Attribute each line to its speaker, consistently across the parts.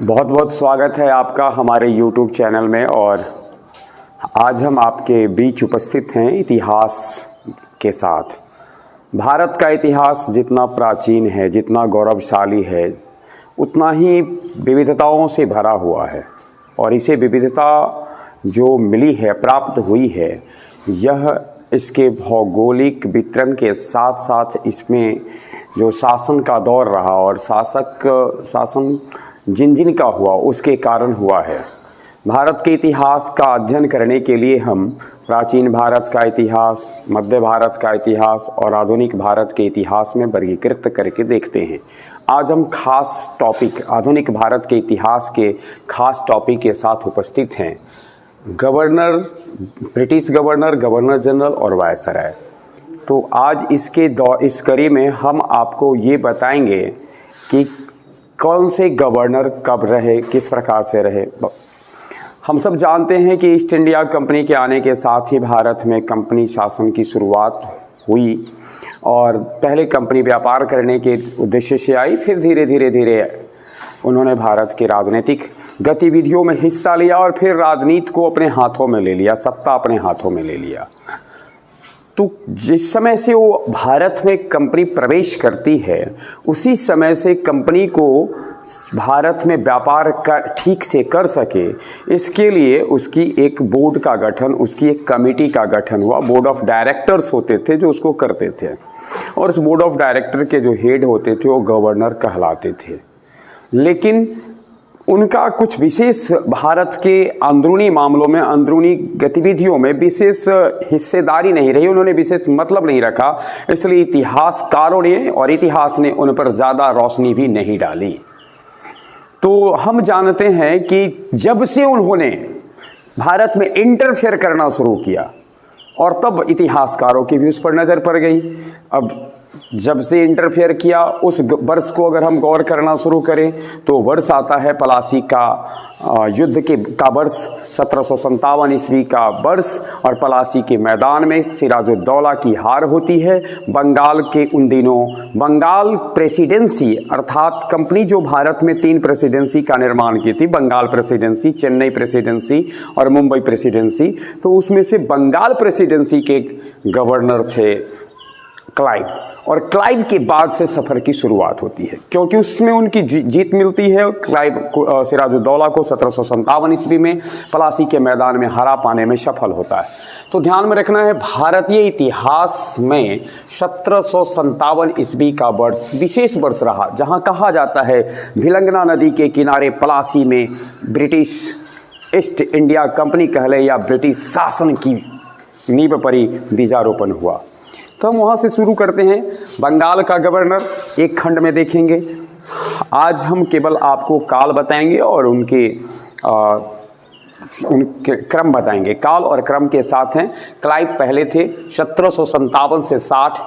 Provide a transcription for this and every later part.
Speaker 1: बहुत बहुत स्वागत है आपका हमारे YouTube चैनल में। और आज हम आपके बीच उपस्थित हैं इतिहास के साथ। भारत का इतिहास जितना प्राचीन है, जितना गौरवशाली है, उतना ही विविधताओं से भरा हुआ है। और इसे विविधता जो मिली है, प्राप्त हुई है, यह इसके भौगोलिक वितरण के साथ साथ इसमें जो शासन का दौर रहा और शासन जिन जिन का हुआ उसके कारण हुआ है। भारत के इतिहास का अध्ययन करने के लिए हम प्राचीन भारत का इतिहास, मध्य भारत का इतिहास और आधुनिक भारत के इतिहास में वर्गीकृत करके देखते हैं। आज हम खास टॉपिक, आधुनिक भारत के इतिहास के खास टॉपिक के साथ उपस्थित हैं। Governor, British governor, governor general और वायसराय। तो आज इस कड़ी में हम आपको ये बताएंगे कि कौन से गवर्नर कब रहे, किस प्रकार से रहे। हम सब जानते हैं कि ईस्ट इंडिया कंपनी के आने के साथ ही भारत में कंपनी शासन की शुरुआत हुई और पहले कंपनी व्यापार करने के उद्देश्य से आई, फिर धीरे धीरे उन्होंने भारत की राजनीतिक गतिविधियों में हिस्सा लिया और फिर राजनीति को अपने हाथों में ले लिया, सत्ता अपने हाथों में ले लिया। तो जिस समय से वो भारत में कंपनी प्रवेश करती है, उसी समय से कंपनी को भारत में व्यापार ठीक से कर सके, इसके लिए उसकी एक बोर्ड का गठन, उसकी एक कमेटी का गठन हुआ। बोर्ड ऑफ डायरेक्टर्स होते थे जो उसको करते थे, और उस बोर्ड ऑफ डायरेक्टर के जो हेड होते थे वो गवर्नर कहलाते थे। लेकिन उनका कुछ विशेष भारत के अंदरूनी मामलों में, अंदरूनी गतिविधियों में विशेष हिस्सेदारी नहीं रही, उन्होंने विशेष मतलब नहीं रखा। इसलिए इतिहासकारों ने और इतिहास ने उन पर ज़्यादा रोशनी भी नहीं डाली। तो हम जानते हैं कि जब से उन्होंने भारत में इंटरफेयर करना शुरू किया और तब इतिहासकारों की भी उस पर नज़र पड़ गई। अब जब से इंटरफेयर किया उस वर्ष को अगर हम गौर करना शुरू करें तो वर्ष आता है पलासी का युद्ध का वर्ष, 1757 ईस्वी का वर्ष, और पलासी के मैदान में सिराजुद्दौला की हार होती है। बंगाल के उन दिनों बंगाल प्रेसिडेंसी, अर्थात कंपनी जो भारत में 3 प्रेसिडेंसी का निर्माण की थी, बंगाल प्रेसिडेंसी, चेन्नई प्रेसिडेंसी और मुंबई प्रेसिडेंसी, तो उसमें से बंगाल प्रेसिडेंसी के गवर्नर थे क्लाइव। और क्लाइव के बाद से सफ़र की शुरुआत होती है, क्योंकि उसमें उनकी जीत मिलती है। क्लाइव को, सिराजुद्दौला को 1757 ईस्वी में पलासी के मैदान में हरा पाने में सफल होता है। तो ध्यान में रखना है, भारतीय इतिहास में 1757 ईस्वी का वर्ष विशेष वर्ष रहा, जहां कहा जाता है भिलंगना नदी के किनारे पलासी में ब्रिटिश ईस्ट इंडिया कंपनी कहले या ब्रिटिश शासन की नींव परी, बीजारोपण हुआ। तो हम वहाँ से शुरू करते हैं। बंगाल का गवर्नर एक खंड में देखेंगे। आज हम केवल आपको काल बताएंगे और उनके क्रम बताएंगे। काल और क्रम के साथ हैं। क्लाइव पहले थे 1757 से 60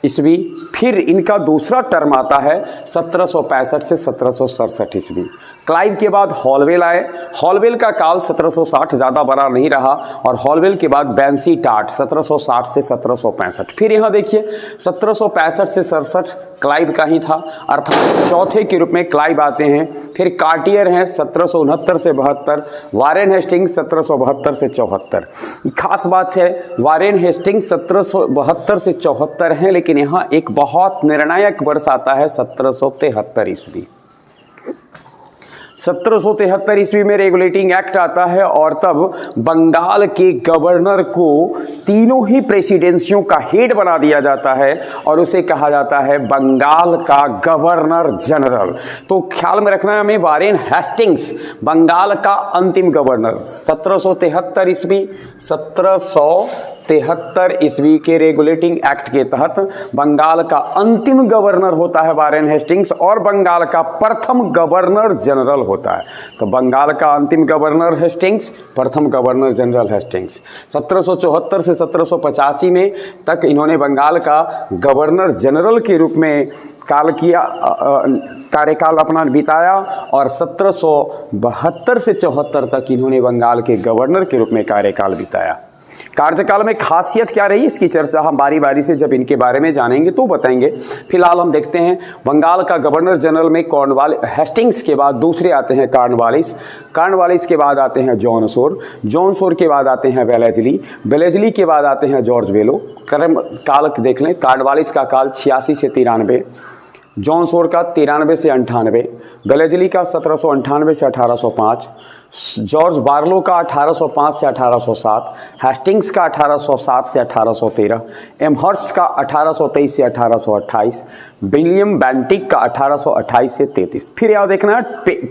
Speaker 1: ईस्वी, फिर इनका दूसरा टर्म आता है 1765 से 1767 ईस्वी। क्लाइव के बाद हॉलवेल आए। हॉलवेल का काल 1760 ज़्यादा बड़ा नहीं रहा, और हॉलवेल के बाद बैंसी टाट 1760 से 1765। फिर यहाँ देखिए 1765 से 67 क्लाइव का ही था, अर्थात चौथे के रूप में क्लाइव आते हैं। फिर कार्टियर हैं 1769 से 72, वारेन हेस्टिंग्स 1772 से 74। खास बात है, वारेन हेस्टिंग्स 1772 से 74 हैं, लेकिन यहाँ एक बहुत निर्णायक वर्ष आता है 1773 ईस्वी। 1773 ईस्वी में रेगुलेटिंग एक्ट आता है, और तब बंगाल के गवर्नर को तीनों ही प्रेसिडेंसियों का हेड बना दिया जाता है और उसे कहा जाता है बंगाल का गवर्नर जनरल। तो ख्याल में रखना है हमें, वारेन हेस्टिंग्स बंगाल का अंतिम गवर्नर। 1773 ईस्वी, 1773 ईस्वी के रेगुलेटिंग एक्ट के तहत बंगाल का अंतिम गवर्नर होता है वारेन हेस्टिंग्स, और बंगाल का प्रथम गवर्नर जनरल होता है। तो बंगाल का अंतिम गवर्नर हेस्टिंग्स, प्रथम गवर्नर जनरल हेस्टिंग्स। 1774 से 1785 में तक इन्होंने बंगाल का गवर्नर जनरल के रूप में कार्यकाल अपना बिताया, और 1772 से 74 तक इन्होंने बंगाल के गवर्नर के रूप में कार्यकाल बिताया। कार्यकाल में खासियत क्या रही, इसकी चर्चा हम बारी बारी से जब इनके बारे में जानेंगे तो बताएंगे। फिलहाल हम देखते हैं बंगाल का गवर्नर जनरल में कॉर्नवालिस, हेस्टिंग्स के बाद दूसरे आते हैं कॉर्नवालिस, कॉर्नवालिस के बाद आते हैं जॉन सोर, जॉन सोर के बाद आते हैं वेलेजली, वेलेजली के बाद आते हैं जॉर्ज बेलो। क्रम काल देख लें, कॉर्नवालिस का काल 86 से 93, जॉन सोर का 93 से 98, वेलेजली का 1798 से 1805, जॉर्ज बार्लो का 1805 से 1807, हेस्टिंग्स का 1807 से 1813, एमहर्स्ट का 1823 से 1828, विलियम बेंटिक का 1828 से 33। फिर यहाँ देखना है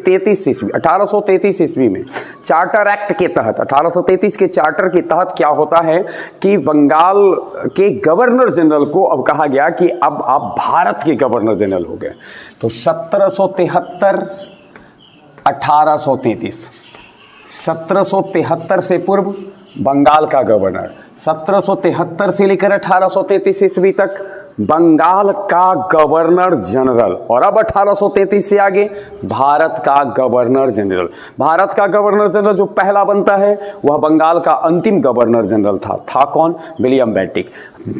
Speaker 1: 33 ईस्वी, 1833 ईस्वी में चार्टर एक्ट के तहत, 1833 के चार्टर के तहत क्या होता है कि बंगाल के गवर्नर जनरल को अब कहा गया कि अब आप भारत के गवर्नर जनरल हो गए। तो 1773 1833, 1773 से पूर्व बंगाल का गवर्नर, 1773 से लेकर 1833 ईस्वी तक बंगाल का गवर्नर जनरल, और अब 1833 से आगे भारत का गवर्नर जनरल। भारत का गवर्नर जनरल जो पहला बनता है वह बंगाल का अंतिम गवर्नर जनरल था कौन? William Bentinck.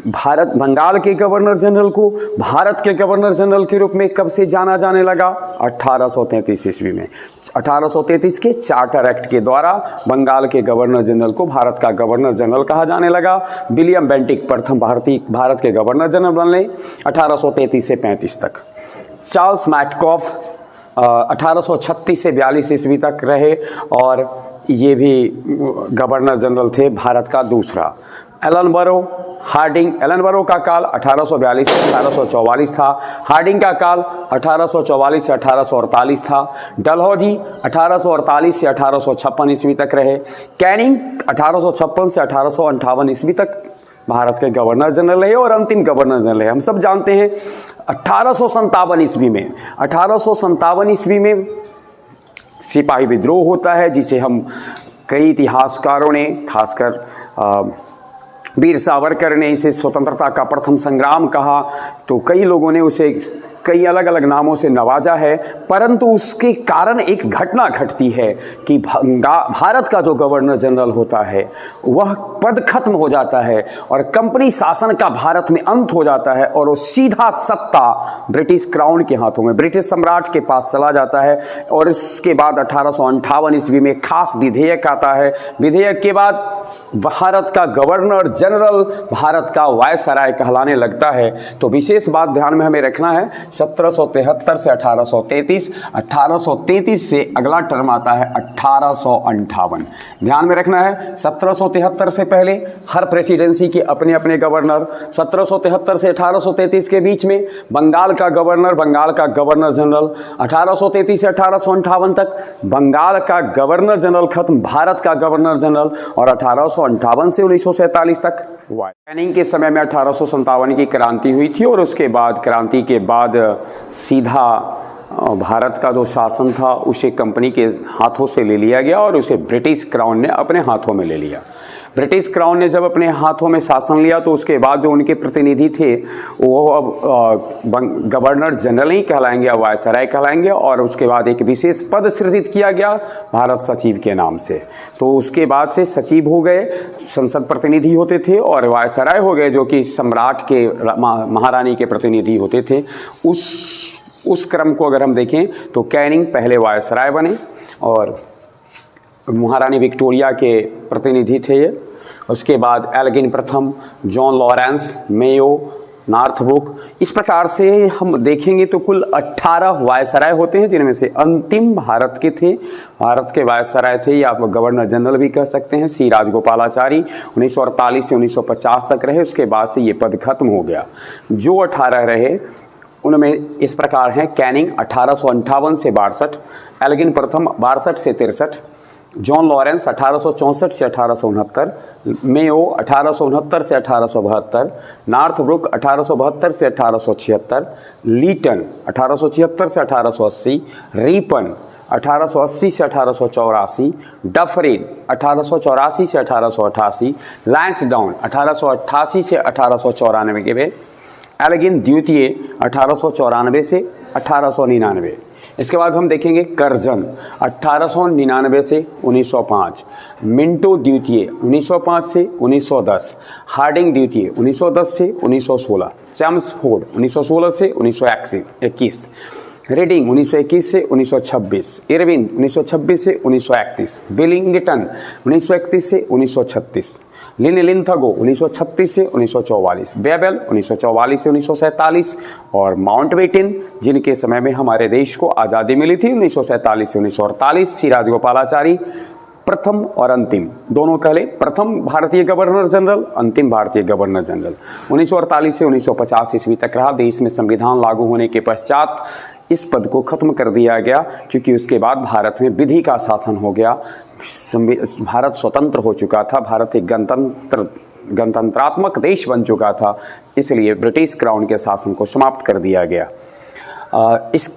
Speaker 1: भारत बंगाल के गवर्नर जनरल को भारत के गवर्नर जनरल के रूप में कब से जाना जाने लगा? 1833 ईस्वी में। 1833 के चार्टर एक्ट के द्वारा बंगाल के गवर्नर जनरल को भारत का गवर्नर जनरल कहा जाने लगा। विलियम बेंटिक प्रथम भारत के गवर्नर जनरल बने 1833 से 35 तक। चार्ल्स मैटकॉफ 1836 से 42 ईस्वी तक रहे और ये भी गवर्नर जनरल थे भारत का दूसरा। एलन बरो का काल 1842 से 1844 था। हार्डिंग का काल 1844 से 1848 था। डलहौजी 1848 से 1856 ईस्वी तक रहे। कैनिंग 1856 से 1858 ईस्वी तक भारत के गवर्नर जनरल है और अंतिम गवर्नर जनरल है। हम सब जानते हैं 1857 ईस्वी में सिपाही विद्रोह होता है, जिसे हम कई इतिहासकारों ने, खासकर वीर सावरकर ने इसे स्वतंत्रता का प्रथम संग्राम कहा, तो कई लोगों ने उसे कई अलग अलग नामों से नवाजा है। परंतु उसके कारण एक घटना घटती है कि भारत का जो गवर्नर जनरल होता है वह पद खत्म हो जाता है और कंपनी शासन का भारत में अंत हो जाता है और वो सीधा सत्ता ब्रिटिश क्राउन के हाथों में, ब्रिटिश सम्राट के पास चला जाता है। और इसके बाद 1858 ईस्वी में खास विधेयक आता है। विधेयक के बाद भारत का गवर्नर जनरल भारत का वायसराय कहलाने लगता है। तो विशेष बात ध्यान में हमें रखना है, 1773 से 1833, 1833 से अगला टर्म आता है 1858। ध्यान में रखना है 1773 से पहले हर प्रेसिडेंसी के अपने अपने गवर्नर। 1773 से 1833 के बीच में बंगाल का गवर्नर जनरल। 1833 से 1858 तक बंगाल का गवर्नर जनरल खत्म, भारत का गवर्नर जनरल। और 1858 से 1947 तक कैनिंग के समय में 1857 की क्रांति हुई थी और उसके बाद क्रांति के बाद सीधा भारत का जो शासन था उसे कंपनी के हाथों से ले लिया गया और उसे ब्रिटिश क्राउन ने अपने हाथों में ले लिया। ब्रिटिश क्राउन ने जब अपने हाथों में शासन लिया तो उसके बाद जो उनके प्रतिनिधि थे वो अब गवर्नर जनरल ही कहलाएंगे, अब वायसराय कहलाएंगे। और उसके बाद एक विशेष पद सृजित किया गया भारत सचिव के नाम से। तो उसके बाद से सचिव हो गए, संसद प्रतिनिधि होते थे, और वायसराय हो गए जो कि सम्राट के महारानी के प्रतिनिधि होते थे। उस क्रम को अगर हम देखें तो कैनिंग पहले वायसराय बने और महारानी विक्टोरिया के प्रतिनिधि थे ये। उसके बाद एल्गिन प्रथम, जॉन लॉरेंस, मेयो, नॉर्थब्रुक, इस प्रकार से हम देखेंगे तो कुल 18 वायसराय होते हैं, जिनमें से अंतिम भारत के थे, भारत के वायसराय थे, या आप गवर्नर जनरल भी कह सकते हैं, सी राजगोपालाचारी। 1948 से 1950 तक रहे, उसके बाद से ये पद खत्म हो गया। जो 18 रहे उनमें इस प्रकार हैं: कैनिंग 1858 से 62, एल्गिन प्रथम 62 से 63, जॉन लॉरेंस 1864 से 1869, मेयो 1869 से 1872, नॉर्थब्रुक 1872 से 1876, लीटन 1876 से 1880, रीपन 1880 से 1884, डफरिन 1884 से 1888, लैंसडाउन 1888 से 1894 के वे, एल्गिन द्वितीय 1894 से 1899, इसके बाद हम देखेंगे कर्जन 1899 से 1905, मिंटो द्वितीय 1905 से 1910, हार्डिंग द्वितीय 1910 से 1916, चैम्सफोर्ड 1916 से 1921, रीडिंग 1921 से 1926, इरविन 1926 से 1931, बिलिंगटन 1931 से 1936, लिनलिंथगो 1936 से 1944, बेबल 1944 से 1947 और माउंटबेटन जिनके समय में हमारे देश को आज़ादी मिली थी 1947 से 1948, सिराज गोपालाचारी प्रथम और अंतिम दोनों कहले, प्रथम भारतीय गवर्नर जनरल, अंतिम भारतीय गवर्नर जनरल 1948 से 1950 ईस्वी तक रहा। देश में संविधान लागू होने के पश्चात इस पद को खत्म कर दिया गया क्योंकि उसके बाद भारत में विधि का शासन हो गया, भारत स्वतंत्र हो चुका था, भारत एक गणतंत्रात्मक देश बन चुका था, इसलिए ब्रिटिश क्राउन के शासन को समाप्त कर दिया गया। इस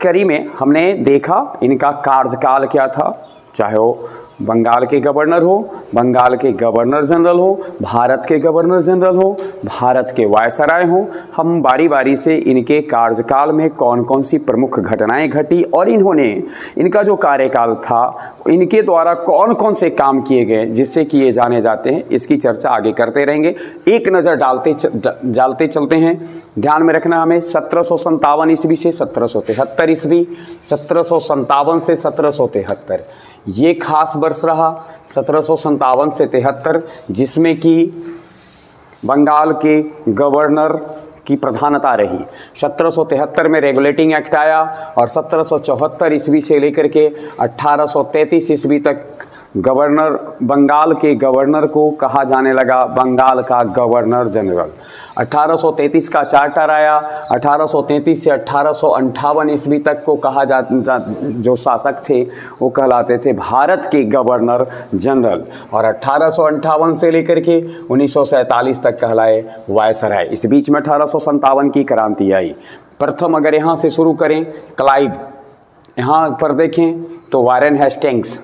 Speaker 1: कड़ी में हमने देखा इनका कार्यकाल क्या था, चाहे वो बंगाल के गवर्नर हो, बंगाल के गवर्नर जनरल हो, भारत के गवर्नर जनरल हो, भारत के वायसराय हो, हम बारी बारी से इनके कार्यकाल में कौन कौन सी प्रमुख घटनाएं घटी और इनका जो कार्यकाल था इनके द्वारा कौन कौन से काम किए गए जिससे किए जाने जाते हैं, इसकी चर्चा आगे करते रहेंगे। एक नज़र डालते चलते हैं। ध्यान में रखना हमें 1757 ईस्वी से 1773 ईस्वी, 1757 से 1773 ये खास वर्ष रहा 1757 से 73, जिसमें कि बंगाल के गवर्नर की प्रधानता रही। 1773 में रेगुलेटिंग एक्ट आया और 1774 ईस्वी से लेकर के 1833 ईस्वी तक बंगाल के गवर्नर को कहा जाने लगा बंगाल का गवर्नर जनरल। 1833 का चार्टर आया, 1833 से 1858 ईस्वी तक को कहा जो शासक थे वो कहलाते थे भारत के गवर्नर जनरल, और 1858 से लेकर के 1947 तक कहलाए वायसराय। इस बीच में 1857 की क्रांति आई। प्रथम अगर यहाँ से शुरू करें, क्लाइव, यहाँ पर देखें तो वारेन हेस्टिंग्स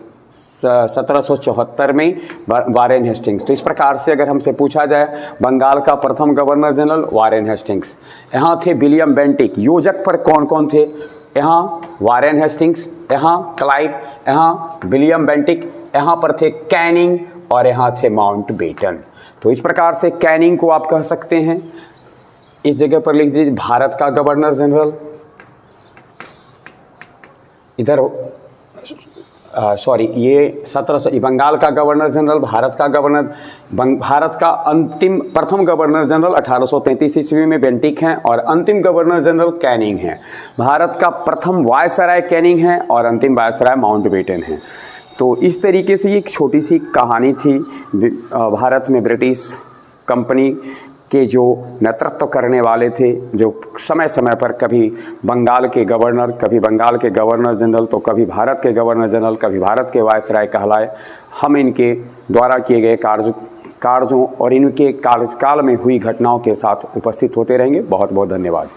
Speaker 1: 1774 में वारेन हेस्टिंग्स। तो इस प्रकार से अगर हमसे पूछा जाए बंगाल का प्रथम गवर्नर जनरल वारेन हेस्टिंग्स, यहाँ थे विलियम बेंटिक। योजक पर कौन कौन थे, यहाँ वारेन हेस्टिंग्स, यहाँ क्लाइव, यहाँ विलियम बेंटिक, यहाँ पर थे कैनिंग और यहाँ थे माउंटबेटन। तो इस प्रकार से कैनिंग को आप कह सकते हैं, इस जगह पर लिख दीजिए भारत का गवर्नर जनरल, इधर ये 1700 बंगाल का गवर्नर जनरल, भारत का अंतिम प्रथम गवर्नर जनरल 1833 ईस्वी में बेंटिक हैं और अंतिम गवर्नर जनरल कैनिंग हैं। भारत का प्रथम वायसराय कैनिंग है और अंतिम वायसराय माउंटबेटन है। तो इस तरीके से ये एक छोटी सी कहानी थी भारत में ब्रिटिश कंपनी के जो नेतृत्व करने वाले थे, जो समय समय पर कभी बंगाल के गवर्नर, कभी बंगाल के गवर्नर जनरल, तो कभी भारत के गवर्नर जनरल, कभी भारत के वायसराय कहलाए। हम इनके द्वारा किए गए कार्यों और इनके कार्यकाल में हुई घटनाओं के साथ उपस्थित होते रहेंगे। बहुत बहुत धन्यवाद।